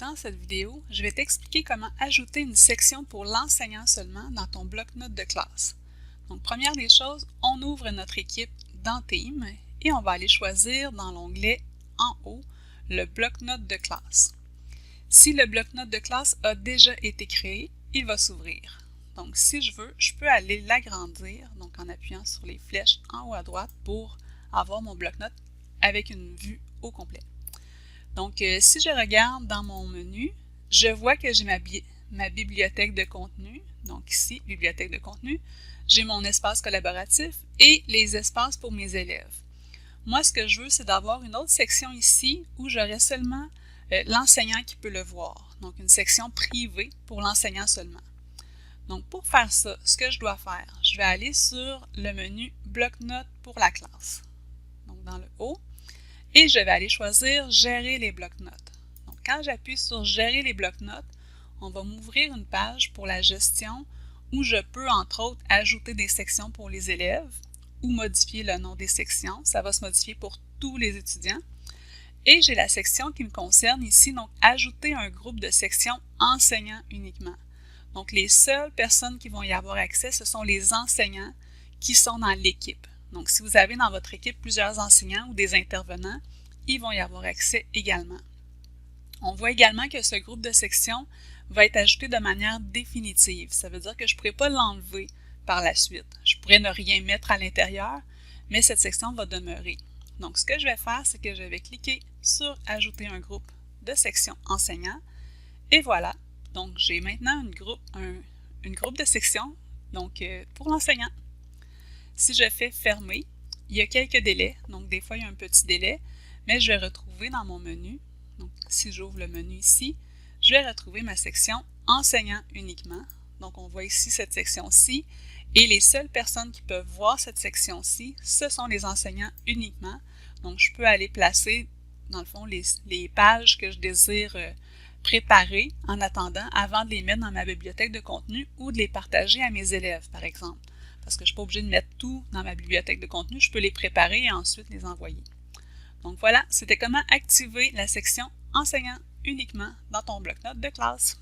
Dans cette vidéo, je vais t'expliquer comment ajouter une section pour l'enseignant seulement dans ton bloc-notes de classe. Donc, première des choses, on ouvre notre équipe dans Team et on va aller choisir dans l'onglet en haut le bloc-notes de classe. Si le bloc-notes de classe a déjà été créé, il va s'ouvrir. Donc, si je veux, je peux aller l'agrandir, donc en appuyant sur les flèches en haut à droite pour avoir mon bloc-notes avec une vue au complet. Donc, si je regarde dans mon menu, je vois que j'ai ma bibliothèque de contenu. Donc ici, bibliothèque de contenu, j'ai mon espace collaboratif et les espaces pour mes élèves. Moi, ce que je veux, c'est d'avoir une autre section ici où j'aurai seulement l'enseignant qui peut le voir. Donc, une section privée pour l'enseignant seulement. Donc, pour faire ça, ce que je dois faire, je vais aller sur le menu bloc-notes pour la classe. Donc, dans le haut. Et je vais aller choisir « Gérer les blocs-notes ». Donc, quand j'appuie sur « Gérer les blocs-notes », on va m'ouvrir une page pour la gestion où je peux, entre autres, ajouter des sections pour les élèves ou modifier le nom des sections. Ça va se modifier pour tous les étudiants. Et j'ai la section qui me concerne ici, donc « Ajouter un groupe de sections enseignants uniquement ». Donc, les seules personnes qui vont y avoir accès, ce sont les enseignants qui sont dans l'équipe. Donc, si vous avez dans votre équipe plusieurs enseignants ou des intervenants, ils vont y avoir accès également. On voit également que ce groupe de sections va être ajouté de manière définitive. Ça veut dire que je ne pourrai pas l'enlever par la suite. Je pourrais ne rien mettre à l'intérieur, mais cette section va demeurer. Donc, ce que je vais faire, c'est que je vais cliquer sur « Ajouter un groupe de sections enseignants » et voilà. Donc, j'ai maintenant une groupe de sections pour l'enseignant. Si je fais fermer, il y a quelques délais, donc des fois il y a un petit délai, mais je vais retrouver dans mon menu, donc si j'ouvre le menu ici, je vais retrouver ma section enseignant uniquement. Donc on voit ici cette section-ci, et les seules personnes qui peuvent voir cette section-ci, ce sont les enseignants uniquement. Donc je peux aller placer, dans le fond, les pages que je désire préparer en attendant, avant de les mettre dans ma bibliothèque de contenu ou de les partager à mes élèves, par exemple. Parce que je ne suis pas obligée de mettre tout dans ma bibliothèque de contenu, je peux les préparer et ensuite les envoyer. Donc voilà, c'était comment activer la section enseignant uniquement dans ton bloc-notes de classe.